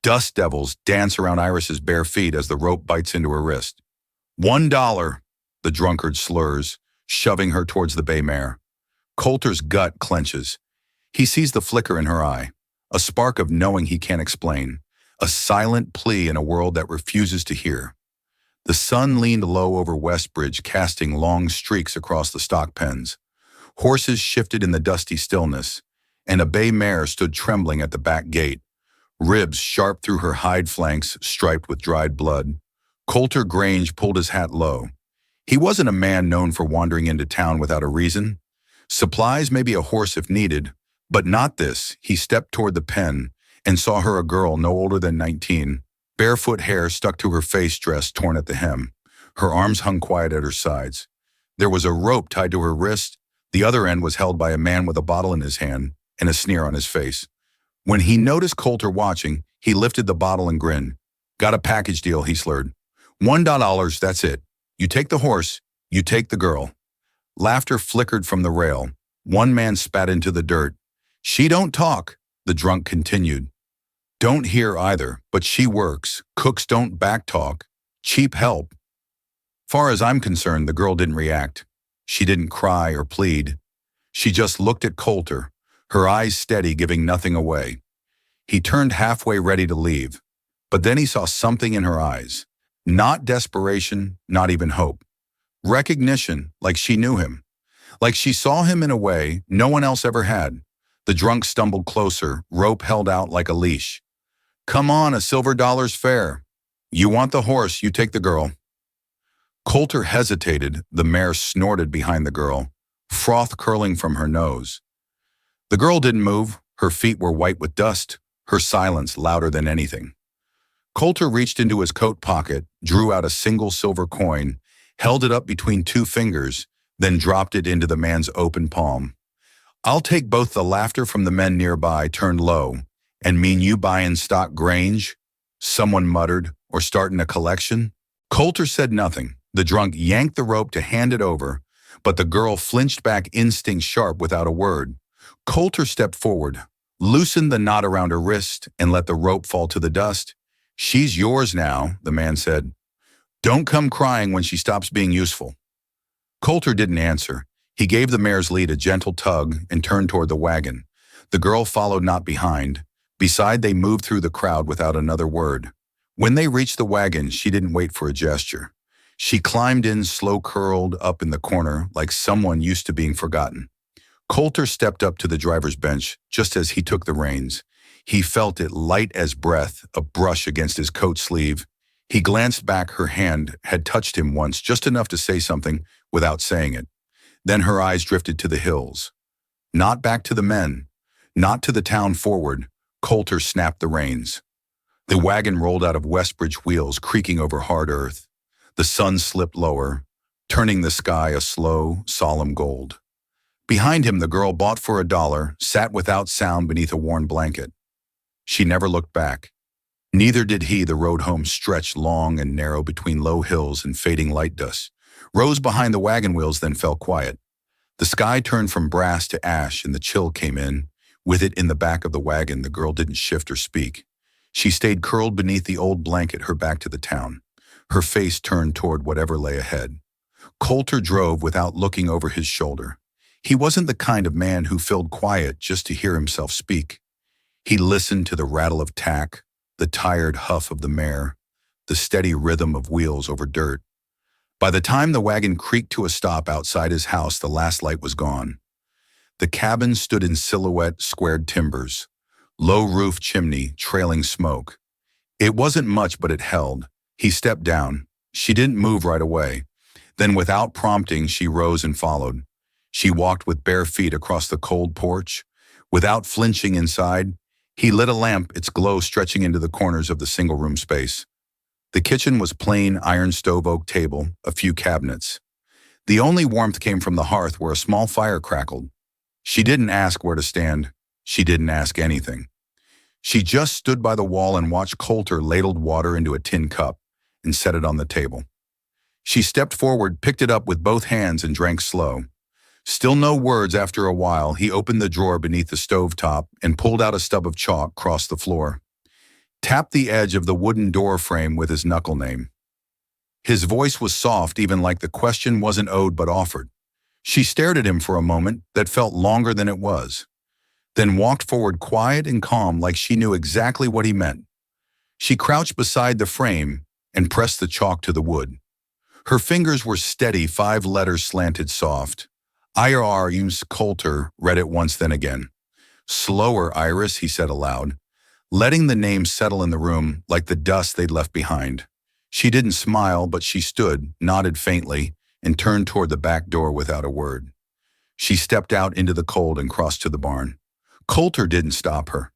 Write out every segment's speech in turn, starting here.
Dust devils dance around Iris's bare feet as the rope bites into her wrist. $1, the drunkard slurs, shoving her towards the bay mare. Coulter's gut clenches. He sees the flicker in her eye, a spark of knowing he can't explain, a silent plea in a world that refuses to hear. The sun leaned low over Westbridge, casting long streaks across the stock pens. Horses shifted in the dusty stillness, and a bay mare stood trembling at the back gate, ribs sharp through her hide flanks striped with dried blood. Coulter Grange pulled his hat low. He wasn't a man known for wandering into town without a reason. Supplies may be a horse if needed, but not this. He stepped toward the pen and saw her, a girl no older than 19, barefoot hair stuck to her face, dress torn at the hem. Her arms hung quiet at her sides. There was a rope tied to her wrist. The other end was held by a man with a bottle in his hand and a sneer on his face. When he noticed Coulter watching, he lifted the bottle and grinned. "Got a package deal," he slurred. $1, that's it. You take the horse, you take the girl." Laughter flickered from the rail. One man spat into the dirt. "She don't talk," the drunk continued. "Don't hear either, but she works. Cooks don't backtalk. Cheap help." Far as I'm concerned, the girl didn't react. She didn't cry or plead. She just looked at Coulter, her eyes steady, giving nothing away. He turned halfway, ready to leave, but then he saw something in her eyes. Not desperation, not even hope. Recognition, like she knew him. Like she saw him in a way no one else ever had. The drunk stumbled closer, rope held out like a leash. "Come on, a $silver fair. You want the horse, you take the girl." Coulter hesitated. The mare snorted behind the girl, froth curling from her nose. The girl didn't move. Her feet were white with dust, her silence louder than anything. Coulter reached into his coat pocket, drew out a single silver coin, held it up between two fingers, then dropped it into the man's open palm. "I'll take both." The laughter from the men nearby turned low. "And mean you buyin' stock Grange?" someone muttered, "or starting a collection?" Coulter said nothing. The drunk yanked the rope to hand it over, but the girl flinched back, instinct sharp, without a word. Coulter stepped forward, loosened the knot around her wrist, and let the rope fall to the dust. "She's yours now," the man said. "Don't come crying when she stops being useful." Coulter didn't answer. He gave the mare's lead a gentle tug and turned toward the wagon. The girl followed, not behind. Beside, they moved through the crowd without another word. When they reached the wagon, she didn't wait for a gesture. She climbed in, slow curled up in the corner, like someone used to being forgotten. Coulter stepped up to the driver's bench just as he took the reins. He felt it, light as breath, a brush against his coat sleeve. He glanced back. Her hand had touched him once, just enough to say something without saying it. Then her eyes drifted to the hills. Not back to the men, not to the town forward. Coulter snapped the reins. The wagon rolled out of Westbridge, wheels creaking over hard earth. The sun slipped lower, turning the sky a slow, solemn gold. Behind him, the girl, bought for $1, sat without sound beneath a worn blanket. She never looked back. Neither did he. The road home stretched long and narrow between low hills and fading light dust, rose behind the wagon wheels, then fell quiet. The sky turned from brass to ash, and the chill came in. With it in the back of the wagon, the girl didn't shift or speak. She stayed curled beneath the old blanket, her back to the town, her face turned toward whatever lay ahead. Coulter drove without looking over his shoulder. He wasn't the kind of man who filled quiet just to hear himself speak. He listened to the rattle of tack, the tired huff of the mare, the steady rhythm of wheels over dirt. By the time the wagon creaked to a stop outside his house, the last light was gone. The cabin stood in silhouette, squared timbers, low roof chimney, trailing smoke. It wasn't much, but it held. He stepped down. She didn't move right away. Then, without prompting, she rose and followed. She walked with bare feet across the cold porch. Without flinching inside, he lit a lamp, its glow stretching into the corners of the single-room space. The kitchen was plain, iron stove oak table, a few cabinets. The only warmth came from the hearth, where a small fire crackled. She didn't ask where to stand. She didn't ask anything. She just stood by the wall and watched Coulter ladled water into a tin cup and set it on the table. She stepped forward, picked it up with both hands, and drank slow. Still no words. After a while, he opened the drawer beneath the stovetop and pulled out a stub of chalk, crossed the floor. tapped the edge of the wooden door frame with his knuckle name. His voice was soft, even like the question wasn't owed but offered. She stared at him for a moment that felt longer than it was, then walked forward quiet and calm like she knew exactly what he meant. She crouched beside the frame and pressed the chalk to the wood. Her fingers were steady, 5 letters slanted soft. IRUS Coulter read it once then again. Slower, Iris, he said aloud, letting the name settle in the room like the dust they'd left behind. She didn't smile, but she stood, nodded faintly, and turned toward the back door without a word. She stepped out into the cold and crossed to the barn. Coulter didn't stop her.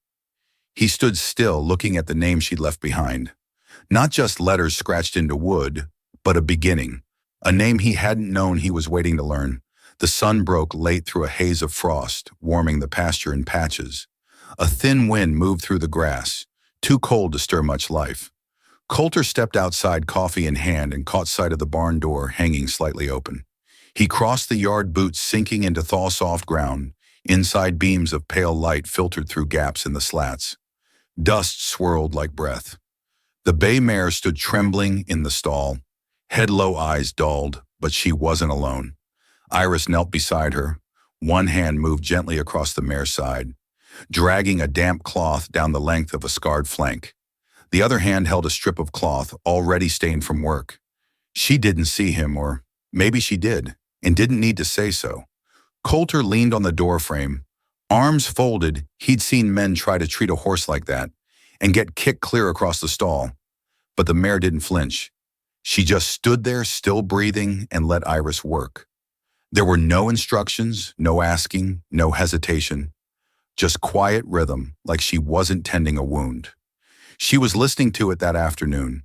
He stood still, looking at the name she'd left behind. Not just letters scratched into wood, but a beginning. A name he hadn't known he was waiting to learn. The sun broke late through a haze of frost, warming the pasture in patches. A thin wind moved through the grass, too cold to stir much life. Coulter stepped outside, coffee in hand, and caught sight of the barn door hanging slightly open. He crossed the yard, boots sinking into thaw-soft ground. Inside, beams of pale light filtered through gaps in the slats. Dust swirled like breath. The bay mare stood trembling in the stall, head low, eyes dulled, but she wasn't alone. Iris knelt beside her. One hand moved gently across the mare's side, dragging a damp cloth down the length of a scarred flank. The other hand held a strip of cloth already stained from work. She didn't see him, or maybe she did, and didn't need to say so. Coulter leaned on the doorframe. Arms folded, he'd seen men try to treat a horse like that and get kicked clear across the stall. But the mare didn't flinch. She just stood there, still breathing, and let Iris work. There were no instructions, no asking, no hesitation. Just quiet rhythm, like she wasn't tending a wound. She was listening to it that afternoon.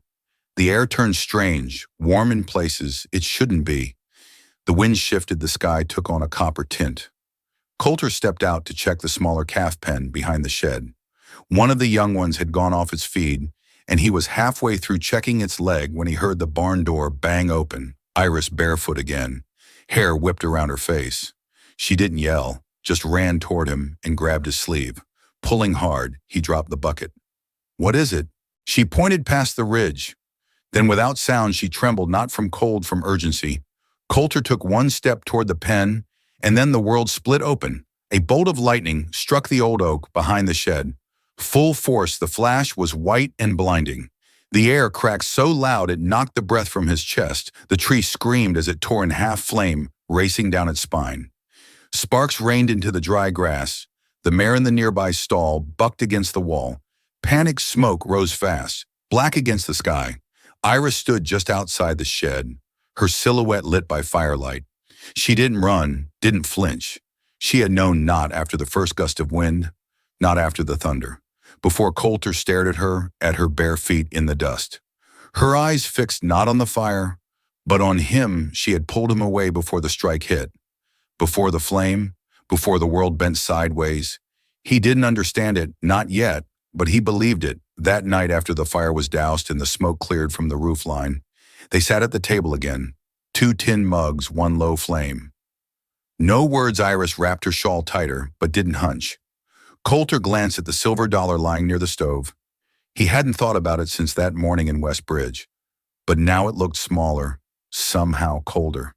The air turned strange, warm in places it shouldn't be. The wind shifted, the sky took on a copper tint. Coulter stepped out to check the smaller calf pen behind the shed. One of the young ones had gone off its feed, and he was halfway through checking its leg when he heard the barn door bang open, Iris barefoot again. Hair whipped around her face. She didn't yell, just ran toward him and grabbed his sleeve. Pulling hard, he dropped the bucket. "What is it?" She pointed past the ridge. Then without sound, she trembled, not from cold, from urgency. Coulter took one step toward the pen, and then the world split open. A bolt of lightning struck the old oak behind the shed. Full force, the flash was white and blinding. The air cracked so loud it knocked the breath from his chest. The tree screamed as it tore in half, flame racing down its spine. Sparks rained into the dry grass. The mare in the nearby stall bucked against the wall. Panic smoke rose fast, black against the sky. Iris stood just outside the shed, her silhouette lit by firelight. She didn't run, didn't flinch. She had known not after the first gust of wind, not after the thunder. Before Coulter stared at her bare feet in the dust. Her eyes fixed not on the fire, but on him. She had pulled him away before the strike hit. Before the flame, before the world bent sideways. He didn't understand it, not yet, but he believed it. That night after the fire was doused and the smoke cleared from the roof line, they sat at the table again, 2 tin mugs, 1 low flame. No words. Iris wrapped her shawl tighter, but didn't hunch. Coulter glanced at the silver dollar lying near the stove. He hadn't thought about it since that morning in West Bridge, but now it looked smaller, somehow colder.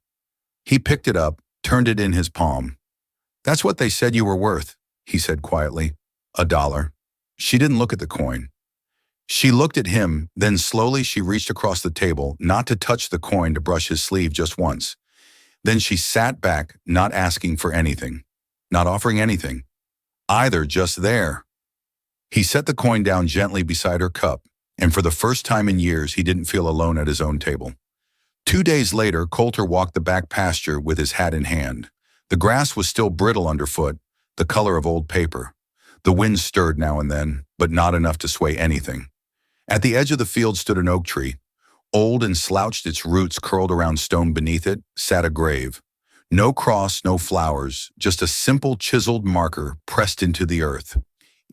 He picked it up, turned it in his palm. "That's what they said you were worth," he said quietly. $1. She didn't look at the coin. She looked at him, then slowly she reached across the table, not to touch the coin, to brush his sleeve just once. Then she sat back, not asking for anything, not offering anything. Either, just there. He set the coin down gently beside her cup, and for the first time in years, he didn't feel alone at his own table. 2 days later, Coulter walked the back pasture with his hat in hand. The grass was still brittle underfoot, the color of old paper. The wind stirred now and then, but not enough to sway anything. At the edge of the field stood an oak tree. Old and slouched, its roots curled around stone beneath it, sat a grave. No cross, no flowers, just a simple chiseled marker pressed into the earth.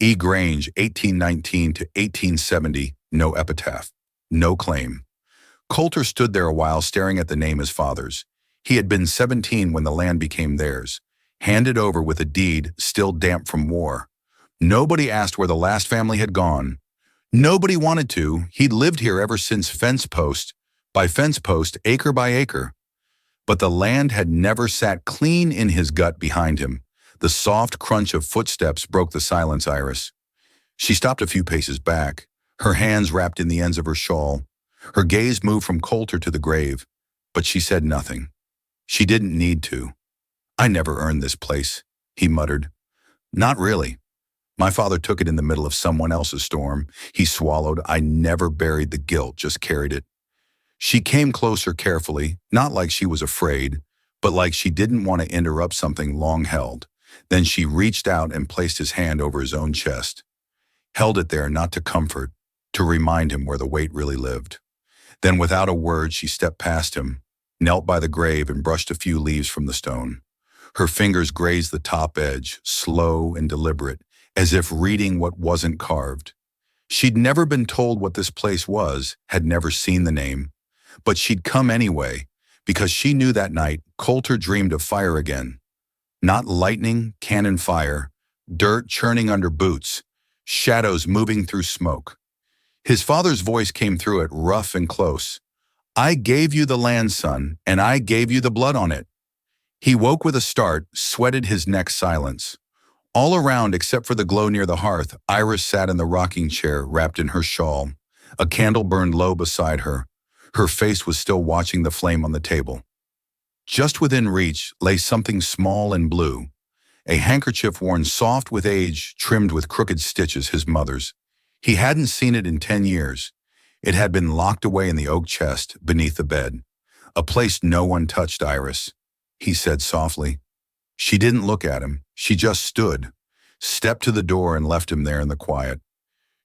E. Grange, 1819 to 1870, no epitaph, no claim. Coulter stood there a while, staring at the name his father's. He had been 17 when the land became theirs, handed over with a deed still damp from war. Nobody asked where the last family had gone. Nobody wanted to. He'd lived here ever since fence post by fence post, acre by acre. But the land had never sat clean in his gut behind him. The soft crunch of footsteps broke the silence, Iris. She stopped a few paces back, her hands wrapped in the ends of her shawl. Her gaze moved from Coulter to the grave, but she said nothing. She didn't need to. "I never earned this place," he muttered. "Not really. My father took it in the middle of someone else's storm. He swallowed. I never buried the guilt, just carried it." She came closer carefully, not like she was afraid, but like she didn't want to interrupt something long held. Then she reached out and placed his hand over his own chest. Held it there not to comfort, to remind him where the weight really lived. Then without a word she stepped past him, knelt by the grave and brushed a few leaves from the stone. Her fingers grazed the top edge, slow and deliberate, as if reading what wasn't carved. She'd never been told what this place was, had never seen the name. But she'd come anyway, because she knew that night Coulter dreamed of fire again. Not lightning, cannon fire, dirt churning under boots, shadows moving through smoke. His father's voice came through it, rough and close. "I gave you the land, son, and I gave you the blood on it." He woke with a start, sweated his neck silence. All around, except for the glow near the hearth, Iris sat in the rocking chair, wrapped in her shawl. A candle burned low beside her. Her face was still watching the flame on the table. Just within reach lay something small and blue, a handkerchief worn soft with age, trimmed with crooked stitches, his mother's. He hadn't seen it in 10 years. It had been locked away in the oak chest beneath the bed, a place no one touched, Iris, he said softly. She didn't look at him. She just stood, stepped to the door and left him there in the quiet.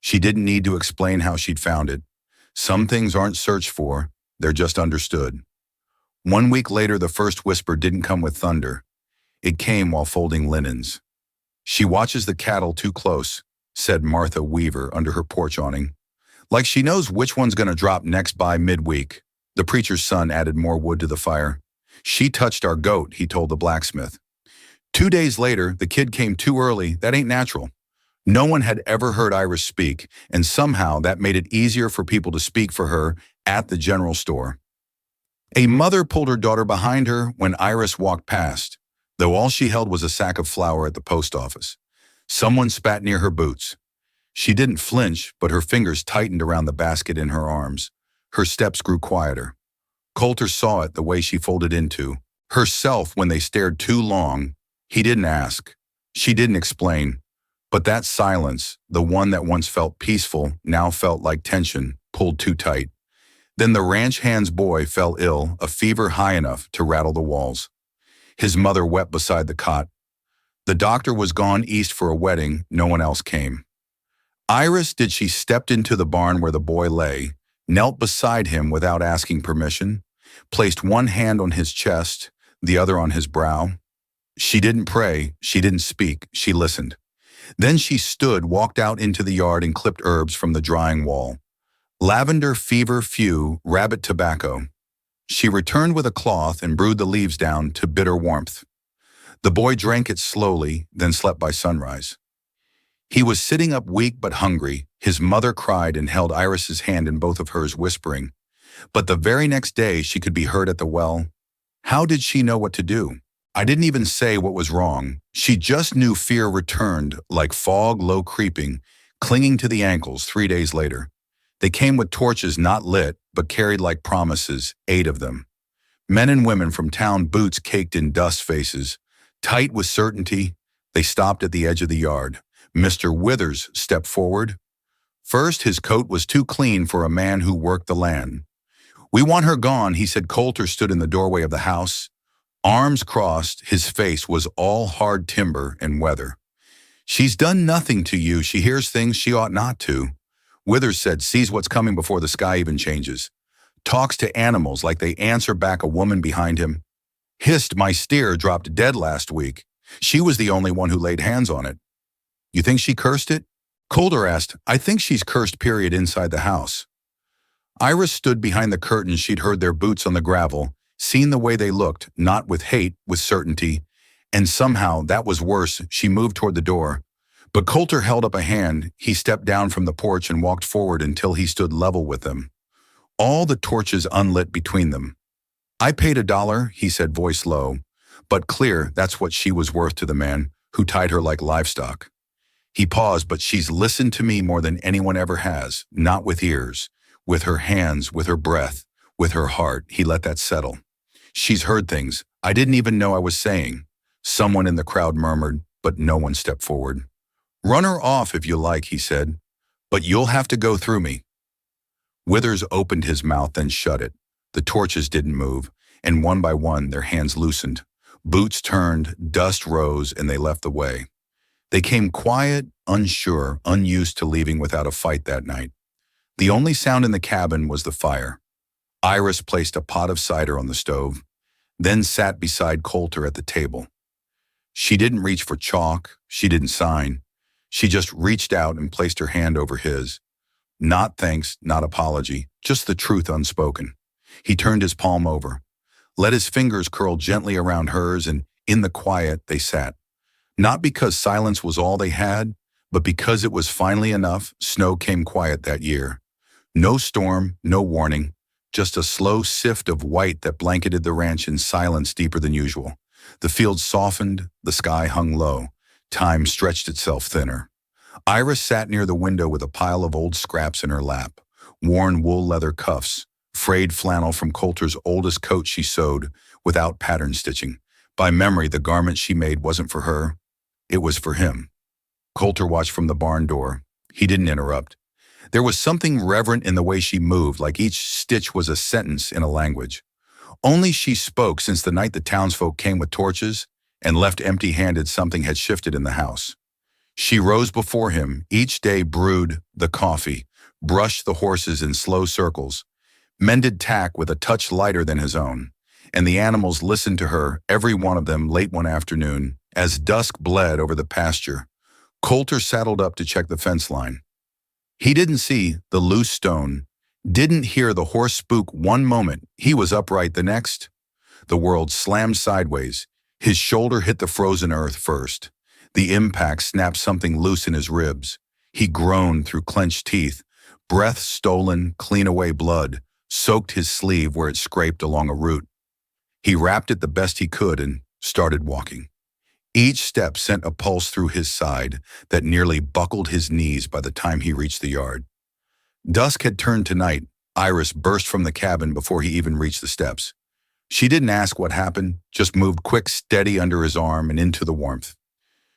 She didn't need to explain how she'd found it. Some things aren't searched for, they're just understood. 1 week later, the first whisper didn't come with thunder. It came while folding linens. "She watches the cattle too close," said Martha Weaver under her porch awning. "Like she knows which one's going to drop next by midweek." The preacher's son added more wood to the fire. "She touched our goat," he told the blacksmith. 2 days later, the kid came too early. That ain't natural. No one had ever heard Iris speak, and somehow that made it easier for people to speak for her at the general store. A mother pulled her daughter behind her when Iris walked past, though all she held was a sack of flour at the post office. Someone spat near her boots. She didn't flinch, but her fingers tightened around the basket in her arms. Her steps grew quieter. Coulter saw it the way she folded into herself when they stared too long. He didn't ask. She didn't explain. But that silence, the one that once felt peaceful, now felt like tension, pulled too tight. Then the ranch hand's boy fell ill, a fever high enough to rattle the walls. His mother wept beside the cot. The doctor was gone east for a wedding. No one else came. Iris did. She stepped into the barn where the boy lay, knelt beside him without asking permission, placed one hand on his chest, the other on his brow. She didn't pray, she didn't speak, she listened. Then she stood, walked out into the yard and clipped herbs from the drying wall. Lavender, fever-few, rabbit tobacco. She returned with a cloth and brewed the leaves down to bitter warmth. The boy drank it slowly, then slept by sunrise. He was sitting up weak but hungry. His mother cried and held Iris's hand in both of hers, whispering. But the very next day she could be heard at the well. How did she know what to do? I didn't even say what was wrong. She just knew fear returned, like fog low creeping, clinging to the ankles 3 days later. They came with torches not lit, but carried like promises, 8 of them. Men and women from town, boots caked in dust faces. Tight with certainty, they stopped at the edge of the yard. Mr. Withers stepped forward. First, his coat was too clean for a man who worked the land. "We want her gone," he said. Coulter stood in the doorway of the house. Arms crossed, his face was all hard timber and weather. "She's done nothing to you. She hears things she ought not to." Withers said, "Sees what's coming before the sky even changes. Talks to animals like they answer back." A woman behind him hissed, "My steer dropped dead last week. She was the only one who laid hands on it." "You think she cursed it?" Coulter asked. "I think she's cursed, period, inside the house." Iris stood behind the curtain. She'd heard their boots on the gravel, seen the way they looked, not with hate, with certainty. And somehow that was worse. She moved toward the door. But Coulter held up a hand. He stepped down from the porch and walked forward until he stood level with them, all the torches unlit between them. "I paid $1, he said, voice low, but clear. That's what she was worth to the man who tied her like livestock. He paused. "But she's listened to me more than anyone ever has, not with ears, with her hands, with her breath, with her heart." He let that settle. "She's heard things I didn't even know I was saying," someone in the crowd murmured, but no one stepped forward. "Run her off if you like," he said, "but you'll have to go through me." Withers opened his mouth, then shut it. The torches didn't move, and one by one their hands loosened. Boots turned, dust rose, and they left the way. They came quiet, unsure, unused to leaving without a fight that night. The only sound in the cabin was the fire. Iris placed a pot of cider on the stove, then sat beside Coulter at the table. She didn't reach for chalk, she didn't sign. She just reached out and placed her hand over his. Not thanks, not apology, just the truth unspoken. He turned his palm over, let his fingers curl gently around hers, and in the quiet they sat. Not because silence was all they had, but because it was finally enough. Snow came quiet that year. No storm, no warning, just a slow sift of white that blanketed the ranch in silence deeper than usual. The fields softened, the sky hung low. Time stretched itself thinner. Iris sat near the window with a pile of old scraps in her lap, worn wool leather cuffs, frayed flannel from Coulter's oldest coat she sewed without pattern stitching. By memory, the garment she made wasn't for her, it was for him. Coulter watched from the barn door. He didn't interrupt. There was something reverent in the way she moved, like each stitch was a sentence in a language. Only she spoke since the night the townsfolk came with torches and left empty-handed. Something had shifted in the house. She rose before him, each day brewed the coffee, brushed the horses in slow circles, mended tack with a touch lighter than his own, and the animals listened to her, every one of them, late one afternoon, as dusk bled over the pasture. Coulter saddled up to check the fence line. He didn't see the loose stone, didn't hear the horse spook one moment. He was upright the next. The world slammed sideways. His shoulder hit the frozen earth first. The impact snapped something loose in his ribs. He groaned through clenched teeth. Breath stolen, clean away blood, soaked his sleeve where it scraped along a root. He wrapped it the best he could and started walking. Each step sent a pulse through his side that nearly buckled his knees by the time he reached the yard. Dusk had turned to night. Iris burst from the cabin before he even reached the steps. She didn't ask what happened, just moved quick, steady under his arm and into the warmth.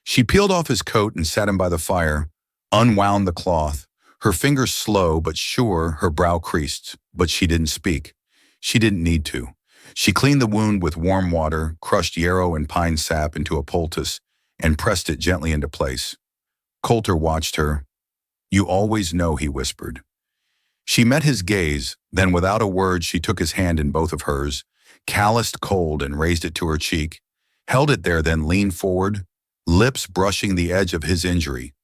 She peeled off his coat and sat him by the fire, unwound the cloth, her fingers slow but sure, her brow creased, but she didn't speak. She didn't need to. She cleaned the wound with warm water, crushed yarrow and pine sap into a poultice, and pressed it gently into place. Coulter watched her. "You always know," he whispered. She met his gaze, then without a word she took his hand in both of hers, calloused cold, and raised it to her cheek, held it there, then leaned forward, lips brushing the edge of his injury.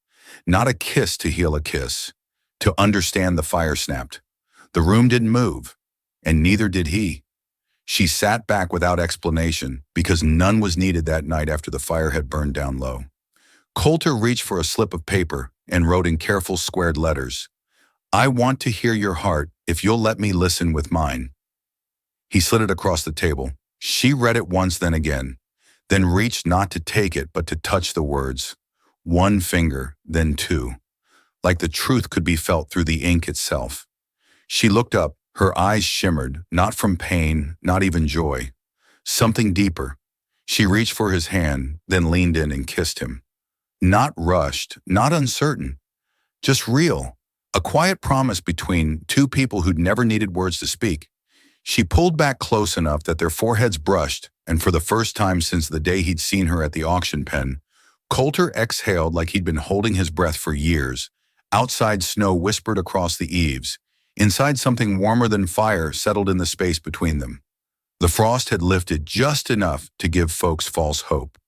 Not a kiss to heal a kiss. To understand, the fire snapped. The room didn't move, and neither did he. She sat back without explanation, because none was needed that night after the fire had burned down low. Coulter reached for a slip of paper and wrote in careful squared letters, "I want to hear your heart if you'll let me listen with mine." He slid it across the table. She read it once, then again, then reached not to take it but to touch the words. One finger, then two. Like the truth could be felt through the ink itself. She looked up, her eyes shimmered, not from pain, not even joy. Something deeper. She reached for his hand, then leaned in and kissed him. Not rushed, not uncertain, just real. A quiet promise between two people who'd never needed words to speak. She pulled back close enough that their foreheads brushed, and for the first time since the day he'd seen her at the auction pen, Coulter exhaled like he'd been holding his breath for years. Outside, snow whispered across the eaves. Inside, something warmer than fire settled in the space between them. The frost had lifted just enough to give folks false hope.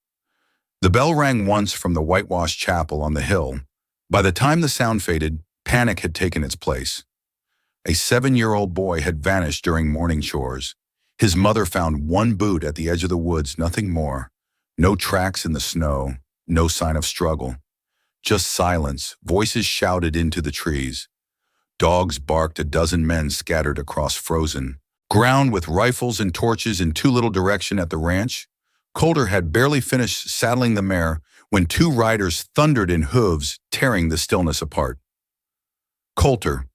The bell rang once from the whitewashed chapel on the hill. By the time the sound faded, panic had taken its place. A 7-year-old boy had vanished during morning chores. His mother found one boot at the edge of the woods, nothing more. No tracks in the snow, no sign of struggle. Just silence, voices shouted into the trees. Dogs barked, a dozen men scattered across frozen ground with rifles and torches in too little direction at the ranch. Coulter had barely finished saddling the mare when two riders thundered in hooves, tearing the stillness apart. Coulter.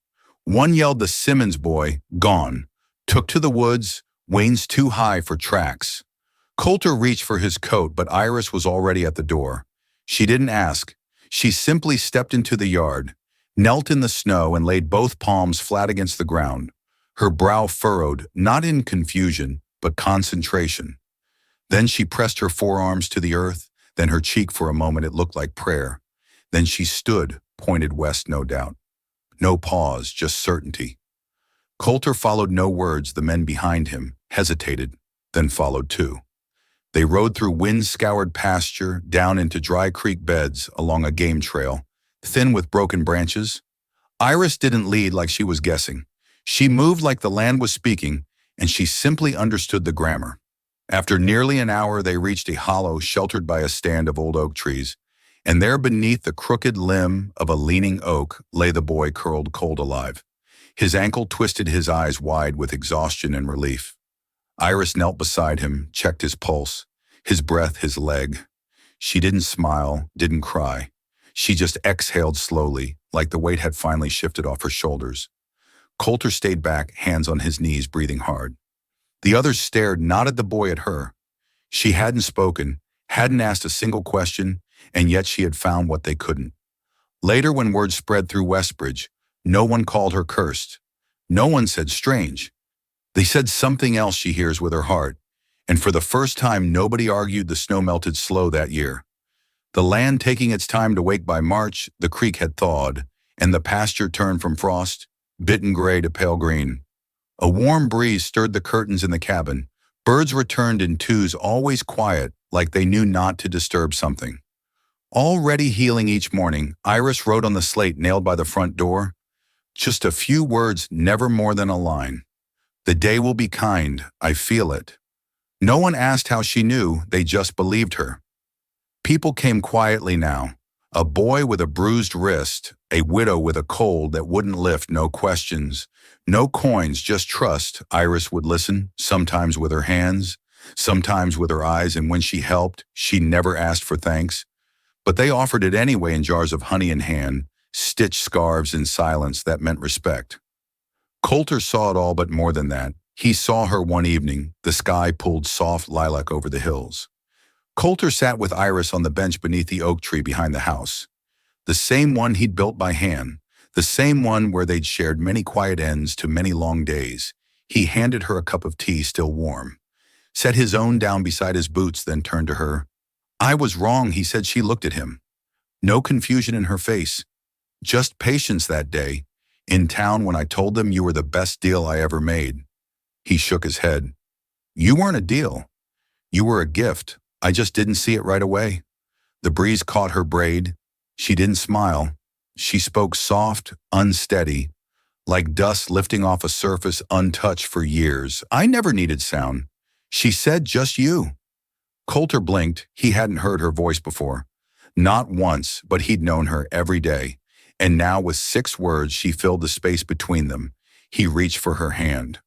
One yelled the Simmons boy, gone. Took to the woods, Wayne's too high for tracks. Coulter reached for his coat, but Iris was already at the door. She didn't ask. She simply stepped into the yard, knelt in the snow and laid both palms flat against the ground. Her brow furrowed, not in confusion, but concentration. Then she pressed her forearms to the earth, then her cheek for a moment it looked like prayer. Then she stood, pointed west, no doubt. No pause, just certainty. Coulter followed no words. The men behind him hesitated, then followed too. They rode through wind-scoured pasture, down into dry creek beds along a game trail, thin with broken branches. Iris didn't lead like she was guessing. She moved like the land was speaking, and she simply understood the grammar. After nearly an hour, they reached a hollow sheltered by a stand of old oak trees, and there beneath the crooked limb of a leaning oak lay the boy curled cold alive. His ankle twisted, his eyes wide with exhaustion and relief. Iris knelt beside him, checked his pulse, his breath, his leg. She didn't smile, didn't cry. She just exhaled slowly, like the weight had finally shifted off her shoulders. Coulter stayed back, hands on his knees, breathing hard. The others stared, not at the boy, at her. She hadn't spoken, hadn't asked a single question, and yet she had found what they couldn't. Later, when word spread through Westbridge, no one called her cursed. No one said strange. They said something else she hears with her heart, and for the first time nobody argued the snow melted slow that year. The land taking its time to wake by March, the creek had thawed, and the pasture turned from frost, bitten gray to pale green. A warm breeze stirred the curtains in the cabin. Birds returned in twos, always quiet, like they knew not to disturb something. Already healing each morning, Iris wrote on the slate nailed by the front door, just a few words, never more than a line. The day will be kind, I feel it. No one asked how she knew, they just believed her. People came quietly now. A boy with a bruised wrist, a widow with a cold that wouldn't lift, no questions, no coins, just trust. Iris would listen, sometimes with her hands, sometimes with her eyes, and when she helped, she never asked for thanks. But they offered it anyway in jars of honey in hand, stitched scarves in silence that meant respect. Coulter saw it all, but more than that. He saw her one evening, the sky pulled soft lilac over the hills. Coulter sat with Iris on the bench beneath the oak tree behind the house. The same one he'd built by hand, the same one where they'd shared many quiet ends to many long days. He handed her a cup of tea still warm, set his own down beside his boots, then turned to her. I was wrong, he said. She looked at him. No confusion in her face, just patience that day, in town when I told them you were the best deal I ever made. He shook his head. You weren't a deal. You were a gift. I just didn't see it right away. The breeze caught her braid. She didn't smile. She spoke soft, unsteady, like dust lifting off a surface untouched for years. I never needed sound. She said, just you. Coulter blinked. He hadn't heard her voice before. Not once, but he'd known her every day. And now with 6 words, she filled the space between them. He reached for her hand.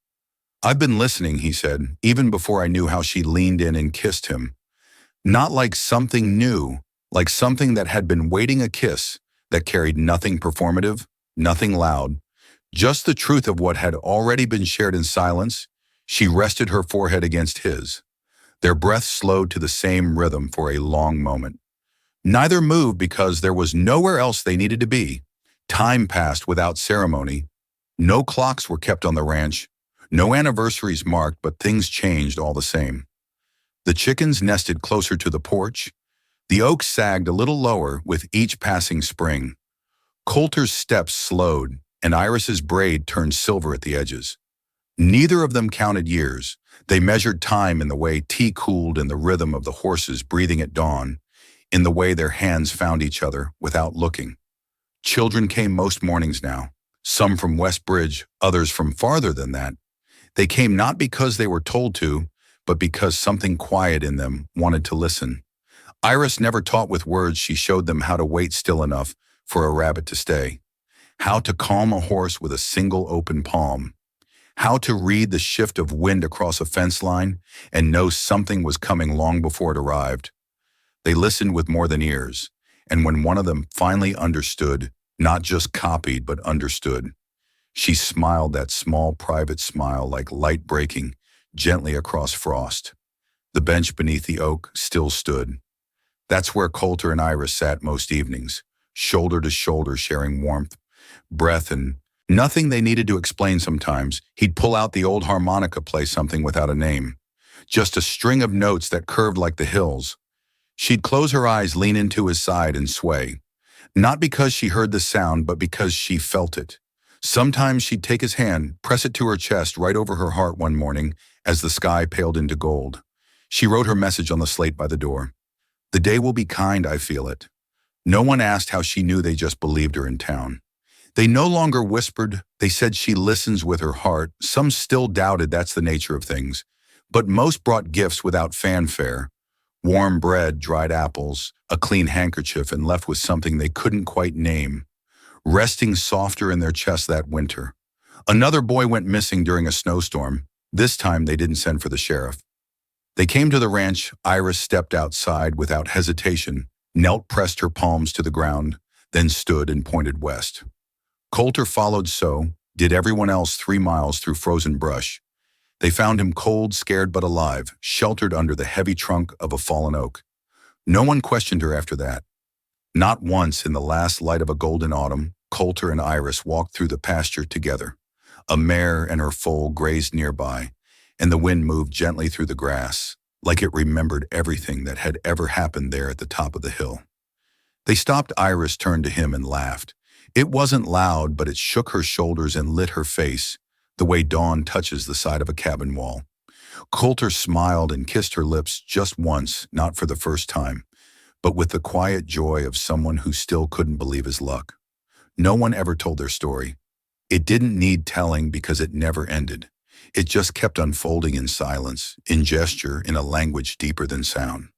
I've been listening, he said, even before I knew how. She leaned in and kissed him. Not like something new, like something that had been waiting, a kiss that carried nothing performative, nothing loud, just the truth of what had already been shared in silence. She rested her forehead against his. Their breaths slowed to the same rhythm for a long moment. Neither moved because there was nowhere else they needed to be. Time passed without ceremony. No clocks were kept on the ranch, no anniversaries marked, but things changed all the same. The chickens nested closer to the porch. The oak sagged a little lower with each passing spring. Coulter's steps slowed, and Iris's braid turned silver at the edges. Neither of them counted years. They measured time in the way tea cooled, in the rhythm of the horses breathing at dawn, in the way their hands found each other without looking. Children came most mornings now, some from Westbridge, others from farther than that. They came not because they were told to, but because something quiet in them wanted to listen. Iris never taught with words. She showed them how to wait still enough for a rabbit to stay, how to calm a horse with a single open palm, how to read the shift of wind across a fence line and know something was coming long before it arrived. They listened with more than ears, and when one of them finally understood, not just copied but understood, she smiled that small private smile like light breaking gently across frost. The bench beneath the oak still stood. That's where Coulter and Iris sat most evenings, shoulder to shoulder, sharing warmth, breath, and nothing they needed to explain sometimes. He'd pull out the old harmonica, play something without a name, just a string of notes that curved like the hills. She'd close her eyes, lean into his side, and sway. Not because she heard the sound, but because she felt it. Sometimes she'd take his hand, press it to her chest right over her heart one morning as the sky paled into gold. She wrote her message on the slate by the door. "The day will be kind, I feel it." No one asked how she knew, they just believed her in town. They no longer whispered, they said she listens with her heart. Some still doubted, that's the nature of things. But most brought gifts without fanfare. Warm bread, dried apples, a clean handkerchief, and left with something they couldn't quite name, resting softer in their chests that winter. Another boy went missing during a snowstorm. This time they didn't send for the sheriff. They came to the ranch. Iris stepped outside without hesitation, knelt, pressed her palms to the ground, then stood and pointed west. Coulter followed, so did everyone else, 3 miles through frozen brush. They found him cold, scared but alive, sheltered under the heavy trunk of a fallen oak. No one questioned her after that. Not once. In the last light of a golden autumn, Coulter and Iris walked through the pasture together. A mare and her foal grazed nearby, and the wind moved gently through the grass, like it remembered everything that had ever happened there at the top of the hill. They stopped. Iris turned to him and laughed. It wasn't loud, but it shook her shoulders and lit her face, the way dawn touches the side of a cabin wall. Coulter smiled and kissed her lips just once, not for the first time, but with the quiet joy of someone who still couldn't believe his luck. No one ever told their story. It didn't need telling because it never ended. It just kept unfolding in silence, in gesture, in a language deeper than sound.